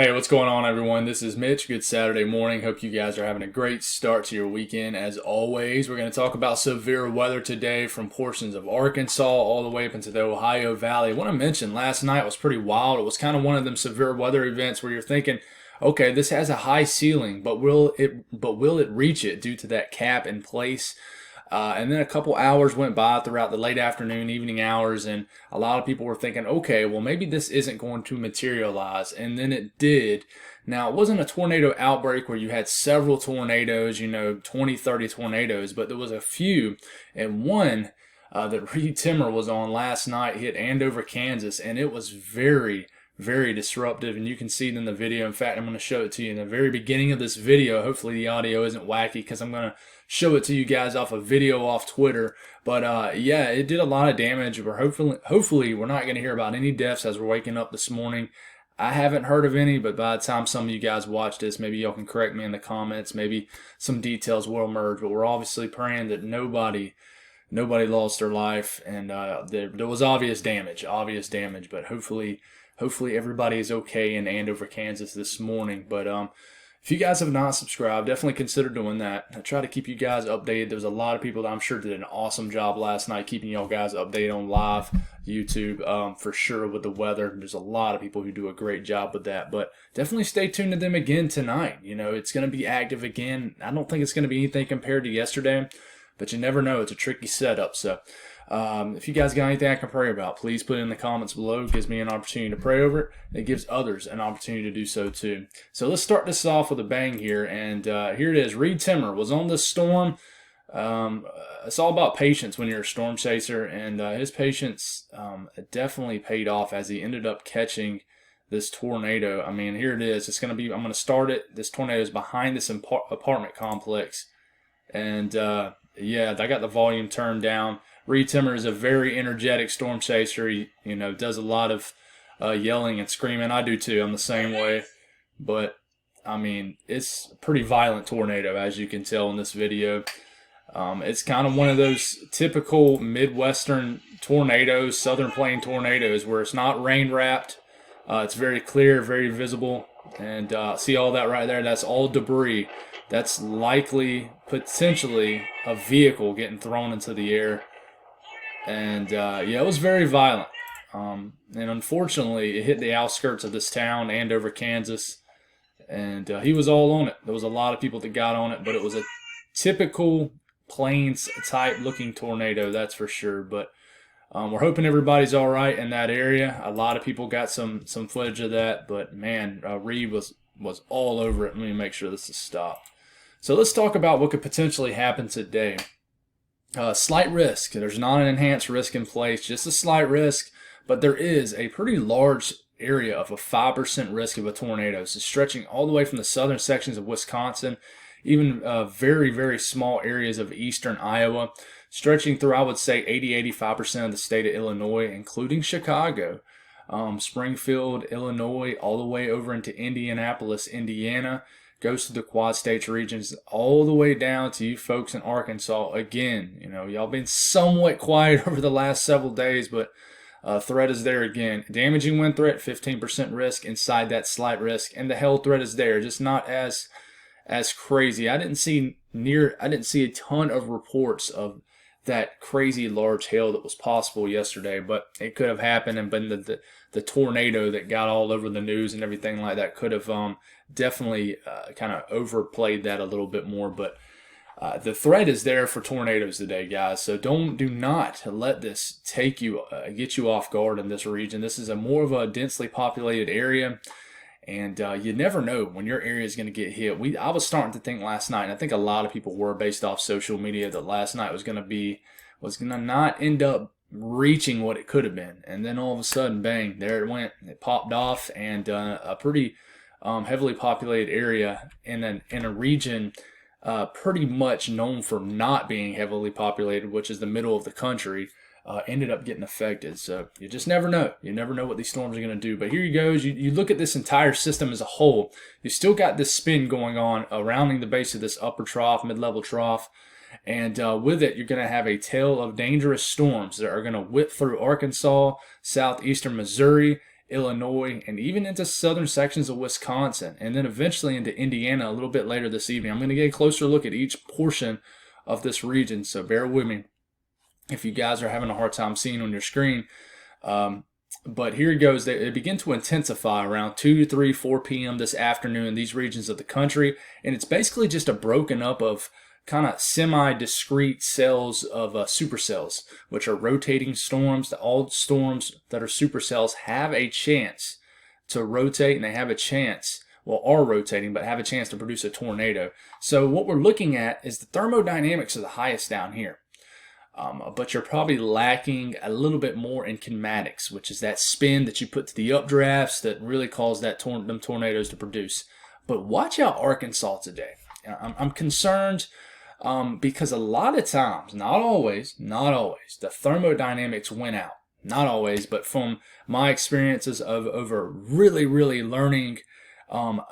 Hey, what's going on, everyone? This is Mitch. Good Saturday morning. Hope you guys are having a great start to your weekend. As always, we're going to talk about severe weather today from portions of Arkansas all the way up into the Ohio Valley. I want to mention last night was pretty wild. It was kind of one of them severe weather events where you're thinking, okay, this has a high ceiling, but will it reach it due to that cap in place? And then a couple hours went by throughout the late afternoon, evening hours, and a lot of people were thinking, okay, well, maybe this isn't going to materialize. And then it did. Now, it wasn't a tornado outbreak where you had several tornadoes, 20, 30 tornadoes, but there was a few. And one that Reed Timmer was on last night hit Andover, Kansas, and it was very, very disruptive, and you can see it in the video. In fact, I'm going to show it to you in the very beginning of this video. Hopefully the audio isn't wacky because I'm going to show it to you guys off a video off Twitter. But yeah, it did a lot of damage. But hopefully we're not going to hear about any deaths as we're waking up this morning. I haven't heard of any, but by the time some of you guys watch this, maybe y'all can correct me in the comments. Maybe some details will emerge. But we're obviously praying that nobody lost their life, and there was obvious damage. But hopefully everybody is okay in Andover, Kansas this morning. But if you guys have not subscribed, definitely consider doing that. I try to keep you guys updated. There was a lot of people that I'm sure did an awesome job last night keeping y'all guys updated on live YouTube for sure with the weather. There's a lot of people who do a great job with that. But definitely stay tuned to them again tonight. It's going to be active again. I don't think it's going to be anything compared to yesterday, but you never know. It's a tricky setup. So if you guys got anything I can pray about, please put it in the comments below. It gives me an opportunity to pray over it. It gives others an opportunity to do so too. So let's start this off with a bang here. And here it is. Reed Timmer was on this storm. It's all about patience when you're a storm chaser. And his patience definitely paid off as he ended up catching this tornado. I mean, here it is. I'm going to start it. This tornado is behind this apartment complex. And yeah, I got the volume turned down. Reed Timmer is a very energetic storm chaser. He, does a lot of yelling and screaming. I do too. I'm the same way. But, I mean, it's a pretty violent tornado, as you can tell in this video. It's kind of one of those typical Midwestern tornadoes, Southern Plain tornadoes, where it's not rain-wrapped. It's very clear, very visible. And see all that right there? That's all debris. That's likely, potentially, a vehicle getting thrown into the air. And yeah, it was very violent. And unfortunately, it hit the outskirts of this town, Andover, Kansas. And he was all on it. There was a lot of people that got on it, but it was a typical Plains-type looking tornado, that's for sure. But we're hoping everybody's all right in that area. A lot of people got some footage of that, but man, Reed was all over it. Let me make sure this is stopped. So let's talk about what could potentially happen today. Slight risk. There's not an enhanced risk in place, just a slight risk, but there is a pretty large area of a 5% risk of a tornado. So stretching all the way from the southern sections of Wisconsin, even very, very small areas of eastern Iowa, stretching through, I would say, 80-85% of the state of Illinois, including Chicago, Springfield, Illinois, all the way over into Indianapolis, Indiana, goes to the Quad States regions, all the way down to you folks in Arkansas. Again, y'all been somewhat quiet over the last several days, but threat is there again. Damaging wind threat, 15% risk inside that slight risk, and the hail threat is there, just not as crazy. I didn't see a ton of reports of that crazy large hail that was possible yesterday, but it could have happened and been the tornado that got all over the news and everything like that could have definitely kind of overplayed that a little bit more. But the threat is there for tornadoes today, guys. So do not let this get you off guard in this region. This is more of a densely populated area. And you never know when your area is going to get hit. I was starting to think last night, and I think a lot of people were based off social media, that last night was going to not end up reaching what it could have been. And then all of a sudden, bang, there it went. It popped off, and a pretty heavily populated area in a region pretty much known for not being heavily populated, which is the middle of the country. Ended up getting affected. So you just never know. You never know what these storms are going to do. But here you go. You look at this entire system as a whole. You still got this spin going on surrounding the base of this upper trough, mid-level trough. And with it, you're going to have a tail of dangerous storms that are going to whip through Arkansas, southeastern Missouri, Illinois, and even into southern sections of Wisconsin, and then eventually into Indiana a little bit later this evening. I'm going to get a closer look at each portion of this region, so bear with me if you guys are having a hard time seeing on your screen. But here it goes. They begin to intensify around 2 to 3, 4 p.m. this afternoon in these regions of the country, and it's basically just a broken up of kind of semi-discrete cells of supercells, which are rotating storms. All storms that are supercells have a chance to rotate, and they have a chance, well, are rotating, but have a chance to produce a tornado. So what we're looking at is the thermodynamics are the highest down here. But you're probably lacking a little bit more in kinematics, which is that spin that you put to the updrafts that really cause them tornadoes to produce. But watch out Arkansas today. I'm concerned because a lot of times, not always, the thermodynamics win out. Not always, but from my experiences of over really learning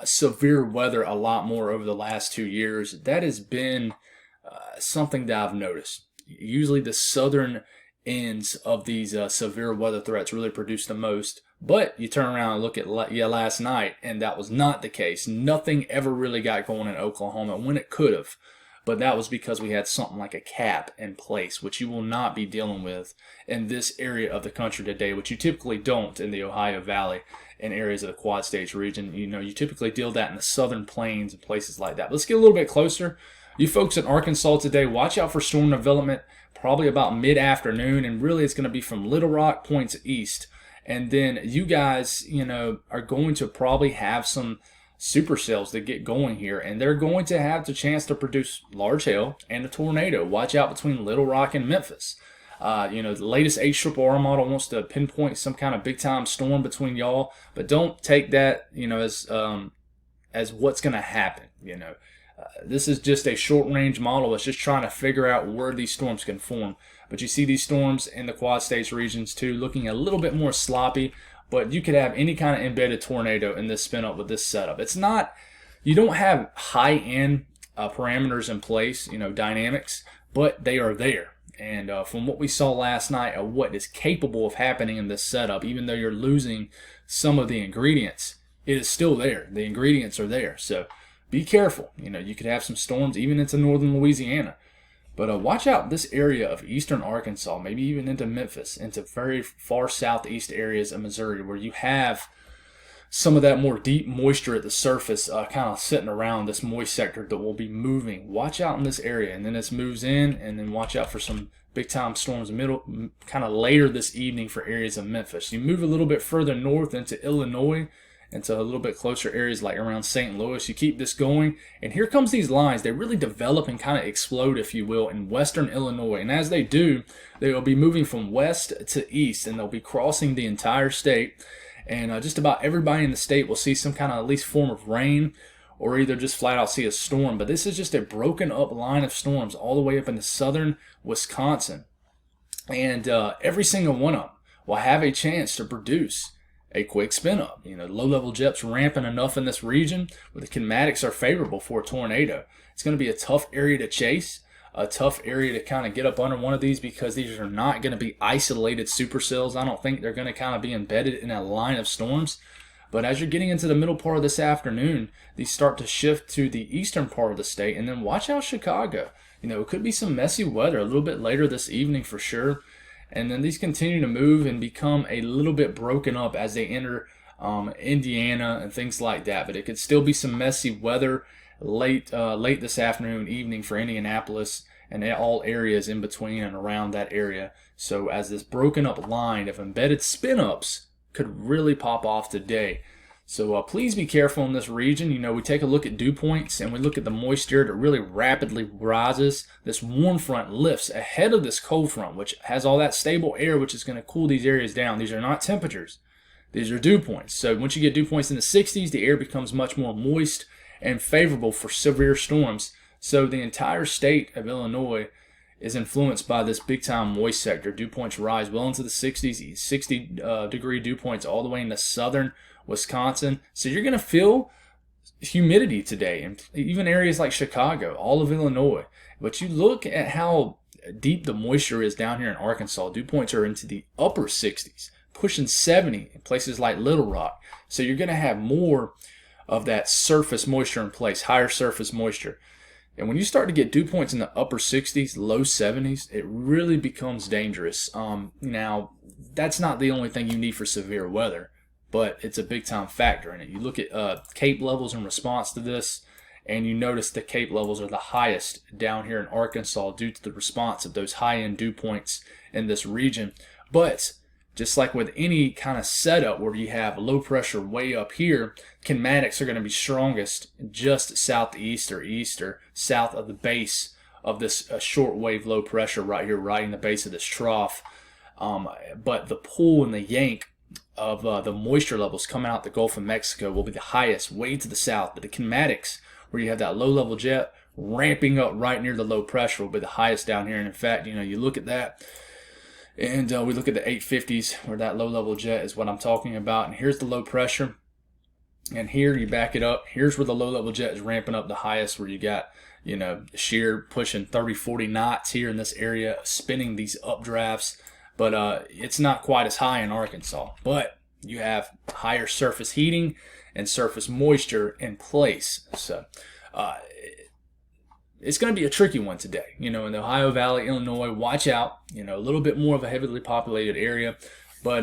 severe weather a lot more over the last 2 years, that has been something that I've noticed. Usually the southern ends of these severe weather threats really produce the most. But you turn around and look at last night, and that was not the case. Nothing ever really got going in Oklahoma when it could have. But that was because we had something like a cap in place, which you will not be dealing with in this area of the country today, which you typically don't in the Ohio Valley and areas of the Quad States region. You typically deal that in the southern plains and places like that. But let's get a little bit closer. You folks in Arkansas today, watch out for storm development probably about mid-afternoon, and really it's going to be from Little Rock points east. And then you guys, are going to probably have some supercells that get going here, and they're going to have the chance to produce large hail and a tornado. Watch out between Little Rock and Memphis. The latest HRRR model wants to pinpoint some kind of big-time storm between y'all, but don't take that, as what's going to happen, This is just a short-range model. It's just trying to figure out where these storms can form. But you see these storms in the Quad States regions too, looking a little bit more sloppy. But you could have any kind of embedded tornado in this spin-up with this setup. It's not, you don't have high-end parameters in place, dynamics, but they are there. And from what we saw last night of what is capable of happening in this setup, even though you're losing some of the ingredients, it is still there. The ingredients are there. So be careful. You could have some storms even into northern Louisiana. But watch out this area of eastern Arkansas, maybe even into Memphis, into very far southeast areas of Missouri, where you have some of that more deep moisture at the surface kind of sitting around this moist sector that will be moving. Watch out in this area, and then this moves in, and then watch out for some big-time storms kind of later this evening for areas of Memphis. You move a little bit further north into Illinois, into a little bit closer areas like around St. Louis. You keep this going, and here comes these lines. They really develop and kind of explode, if you will, in western Illinois. And as they do, they will be moving from west to east, and they'll be crossing the entire state. And just about everybody in the state will see some kind of at least form of rain, or either just flat out see a storm. But this is just a broken up line of storms all the way up into southern Wisconsin. And every single one of them will have a chance to produce a quick spin up. Low-level jets ramping enough in this region where the kinematics are favorable for a tornado. It's going to be a tough area to chase, a tough area to kind of get up under one of these, because these are not going to be isolated supercells. I don't think they're going to kind of be embedded in a line of storms. But as you're getting into the middle part of this afternoon, these start to shift to the eastern part of the state. And then watch out Chicago. It could be some messy weather a little bit later this evening for sure. And then these continue to move and become a little bit broken up as they enter Indiana and things like that. But it could still be some messy weather late this afternoon, evening for Indianapolis and all areas in between and around that area. So as this broken up line of embedded spin-ups could really pop off today. So please be careful in this region. We take a look at dew points, and we look at the moisture that really rapidly rises. This warm front lifts ahead of this cold front, which has all that stable air, which is going to cool these areas down. These are not temperatures. These are dew points. So once you get dew points in the 60s, the air becomes much more moist and favorable for severe storms. So the entire state of Illinois is influenced by this big-time moist sector. Dew points rise well into the 60s, 60-degree dew points all the way into southern Wisconsin. So you're going to feel humidity today, and even areas like Chicago, all of Illinois. But you look at how deep the moisture is down here in Arkansas. Dew points are into the upper 60s, pushing 70 in places like Little Rock. So you're going to have more of that surface moisture in place, higher surface moisture. And when you start to get dew points in the upper 60s, low 70s, it really becomes dangerous. Now, that's not the only thing you need for severe weather, but it's a big time factor in it. You look at CAPE levels in response to this, and you notice the CAPE levels are the highest down here in Arkansas due to the response of those high-end dew points in this region. But just like with any kind of setup where you have low pressure way up here, kinematics are going to be strongest just southeast or east or south of the base of this short wave low pressure right here, right in the base of this trough. But the pull and the yank of the moisture levels coming out the Gulf of Mexico will be the highest way to the south. But the kinematics, where you have that low level jet ramping up right near the low pressure, will be the highest down here. And in fact, you look at that, and we look at the 850s where that low level jet is what I'm talking about. And here's the low pressure. And here you back it up. Here's where the low level jet is ramping up the highest, where you got, shear pushing 30, 40 knots here in this area, spinning these updrafts. But it's not quite as high in Arkansas. But you have higher surface heating and surface moisture in place. So it's going to be a tricky one today. In the Ohio Valley, Illinois, watch out. A little bit more of a heavily populated area. But,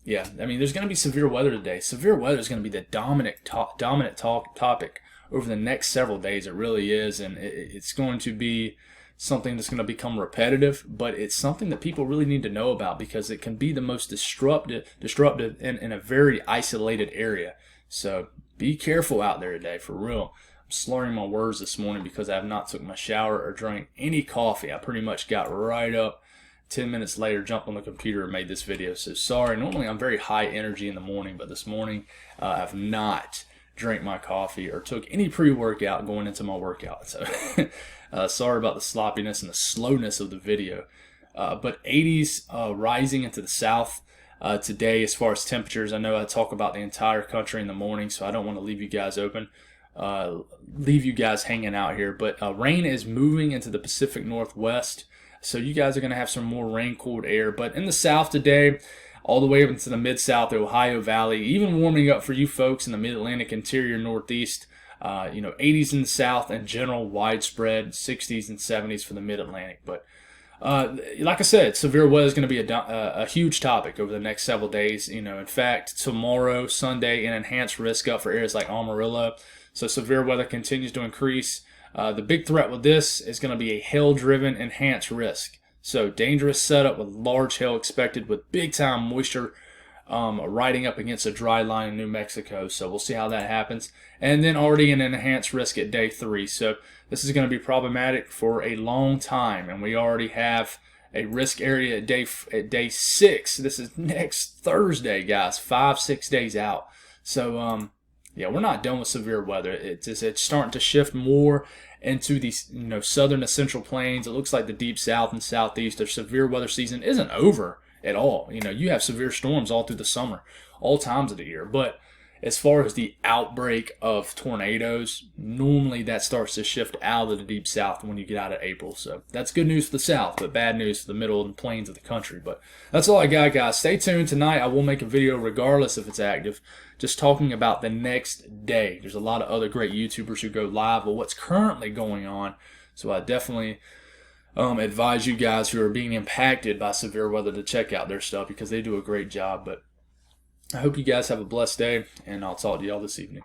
yeah, there's going to be severe weather today. Severe weather is going to be the dominant topic over the next several days. It really is. And it's going to be something that's going to become repetitive, but it's something that people really need to know about because it can be the most disruptive in a very isolated area. So be careful out there today, for real. I'm slurring my words this morning because I have not took my shower or drank any coffee. I pretty much got right up 10 minutes later, jumped on the computer and made this video. So sorry. Normally I'm very high energy in the morning, but this morning I've not drank my coffee or took any pre-workout going into my workout. So sorry about the sloppiness and the slowness of the video. But 80s rising into the south today as far as temperatures. I know I talk about the entire country in the morning, so I don't want to leave you guys hanging out here. But rain is moving into the Pacific Northwest, so you guys are going to have some more rain-cooled air. But in the south today, all the way up into the mid-south, the Ohio Valley, even warming up for you folks in the mid-Atlantic interior northeast. 80s in the south in general, widespread, 60s and 70s for the mid-Atlantic. But like I said, severe weather is going to be a huge topic over the next several days. In fact, tomorrow, Sunday, an enhanced risk up for areas like Amarillo. So severe weather continues to increase. The big threat with this is going to be a hail-driven enhanced risk. So dangerous setup with large hail expected with big-time moisture riding up against a dry line in New Mexico. So we'll see how that happens. And then already an enhanced risk at day 3. So this is going to be problematic for a long time. And we already have a risk area at day 6. This is next Thursday, guys. 5-6 days out. So yeah, we're not done with severe weather. It's starting to shift more into the southern and central plains. It looks like the deep south and southeast, their severe weather season isn't over at all. You have severe storms all through the summer, all times of the year. But as far as the outbreak of tornadoes, normally that starts to shift out of the deep south when you get out of April. So that's good news for the south, but bad news for the middle and plains of the country. But that's all I got, guys. Stay tuned. Tonight I will make a video regardless if it's active, just talking about the next day. There's a lot of other great YouTubers who go live with what's currently going on. So I definitely advise you guys who are being impacted by severe weather to check out their stuff because they do a great job. But I hope you guys have a blessed day, and I'll talk to y'all this evening.